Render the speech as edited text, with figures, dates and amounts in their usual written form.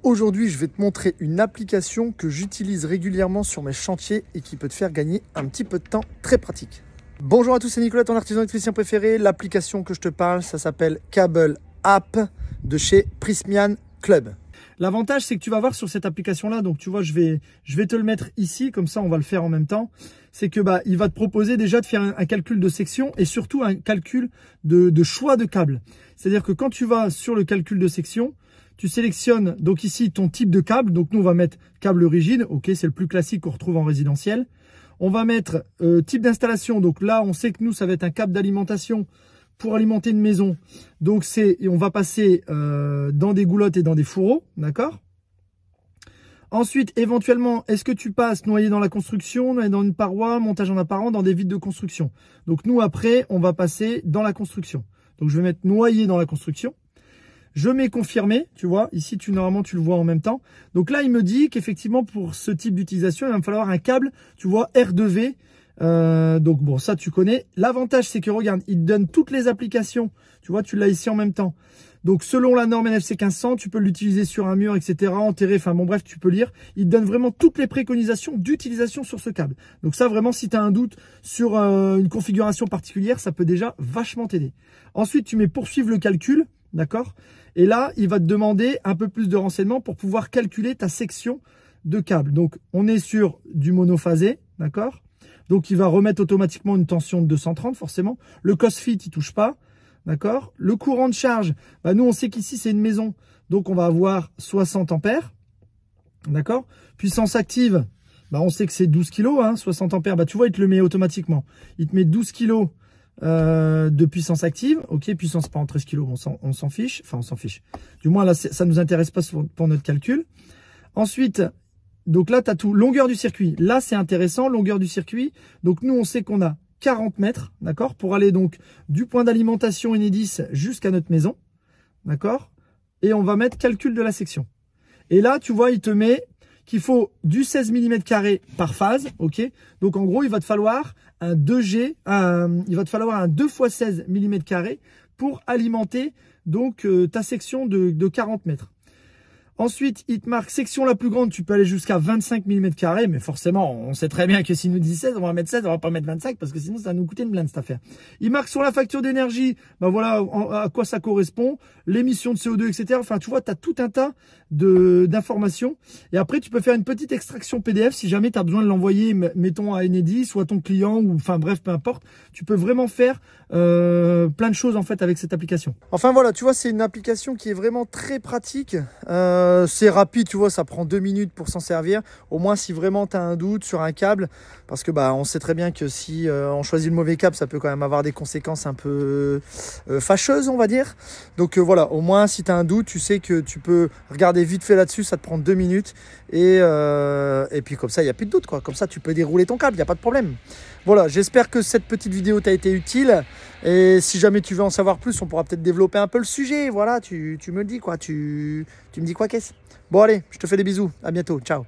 Aujourd'hui, je vais te montrer une application que j'utilise régulièrement sur mes chantiers et qui peut te faire gagner un petit peu de temps très pratique. Bonjour à tous, c'est Nicolas, ton artisan électricien préféré. L'application que je te parle, ça s'appelle Cable App de chez Prysmian Club. L'avantage, c'est que tu vas voir sur cette application-là, donc tu vois, je vais te le mettre ici, comme ça on va le faire en même temps. C'est que il va te proposer déjà de faire un calcul de section et surtout un calcul de choix de câble. C'est-à-dire que quand tu vas sur le calcul de section, tu sélectionnes donc ici ton type de câble. Donc nous on va mettre câble rigide, ok, c'est le plus classique qu'on retrouve en résidentiel. On va mettre type d'installation, donc là on sait que nous ça va être un câble d'alimentation pour alimenter une maison. Donc on va passer dans des goulottes et dans des fourreaux, d'accord? Ensuite, éventuellement, est-ce que tu passes noyé dans la construction, noyé dans une paroi, montage en apparent, dans des vides de construction? Donc nous après, on va passer dans la construction. Donc je vais mettre noyé dans la construction. Je mets confirmé, tu vois, ici normalement tu le vois en même temps. Donc là il me dit qu'effectivement pour ce type d'utilisation, il va me falloir un câble, tu vois, R2V. Donc bon, ça tu connais. L'avantage c'est que regarde, il te donne toutes les applications, tu vois, tu l'as ici en même temps. Donc selon la norme NFC 1500, tu peux l'utiliser sur un mur, etc., enterré, enfin bon bref, tu peux lire. Il te donne vraiment toutes les préconisations d'utilisation sur ce câble. Donc ça vraiment, si tu as un doute sur une configuration particulière, ça peut déjà vachement t'aider. Ensuite, tu mets poursuivre le calcul, d'accord? Et là, il va te demander un peu plus de renseignements pour pouvoir calculer ta section de câble. Donc on est sur du monophasé, d'accord? Donc il va remettre automatiquement une tension de 230 forcément. Le COSFIT, il touche pas. D'accord. Le courant de charge, nous on sait qu'ici c'est une maison. Donc on va avoir 60 ampères. D'accord. Puissance active, on sait que c'est 12 kg. 60 ampères, tu vois, il te le met automatiquement. Il te met 12 kg de puissance active. Ok, puissance pas en 13 kg, on s'en fiche. Enfin, on s'en fiche. Du moins là, ça nous intéresse pas pour notre calcul. Ensuite, donc là, tu as tout. Longueur du circuit. Là, c'est intéressant, longueur du circuit. Donc nous, on sait qu'on a 40 mètres, d'accord, pour aller donc du point d'alimentation Enedis jusqu'à notre maison, d'accord, et on va mettre calcul de la section. Et là, tu vois, il te met qu'il faut du 16 mm² par phase, ok, donc en gros, il va te falloir un 2G, il va te falloir un 2 x 16 mm² pour alimenter donc ta section de 40 mètres. Ensuite, il te marque section la plus grande, tu peux aller jusqu'à 25 mm², mais forcément, on sait très bien que s'il nous dit 16, on va mettre 16, on va pas mettre 25, parce que sinon, ça va nous coûter une blinde, cette affaire. Il marque sur la facture d'énergie, voilà à quoi ça correspond, l'émission de CO2, etc. Enfin, tu vois, tu as tout un tas d'informations. Et après, tu peux faire une petite extraction PDF si jamais tu as besoin de l'envoyer, mettons, à Enedis, ou à ton client, ou enfin bref, peu importe. Tu peux vraiment faire plein de choses, en fait, avec cette application. Enfin, voilà, tu vois, c'est une application qui est vraiment très pratique. C'est rapide, tu vois, ça prend 2 minutes pour s'en servir. Au moins, si vraiment tu as un doute sur un câble, parce que on sait très bien que si on choisit le mauvais câble, ça peut quand même avoir des conséquences un peu fâcheuses, on va dire. Donc voilà, au moins, si tu as un doute, tu sais que tu peux regarder vite fait là-dessus, ça te prend 2 minutes. Et puis comme ça, il n'y a plus de doute, quoi. Comme ça, tu peux dérouler ton câble, il n'y a pas de problème. Voilà, j'espère que cette petite vidéo t'a été utile. Et si jamais tu veux en savoir plus, on pourra peut-être développer un peu le sujet. Voilà, tu me le dis, quoi. Tu me dis quoi, qu'est-ce? Bon, allez, je te fais des bisous. À bientôt. Ciao.